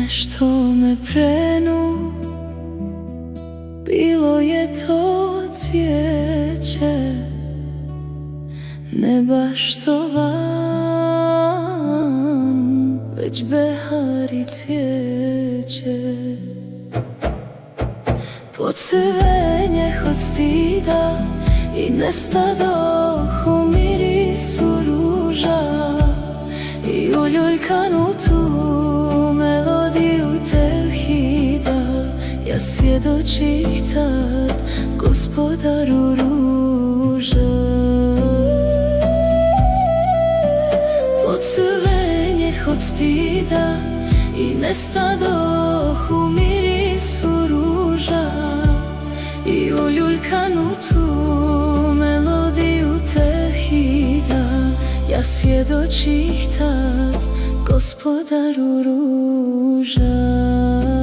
nešto me prenu, bilo je to cvijeće, ne baš to van, već behar i cvijeće. Pocrvenjeh od stida i nestadoh u mirisu ruža, i uljuljkanu tu melodiju tevhida. Ja svjedočih tad gospodaru ruža. Pocrvenjeh od stida i nestadoh u mirisu ruža, i uljuljkanu tu melodiju tevhida. Ja svjedočih tad gospodaru ruža.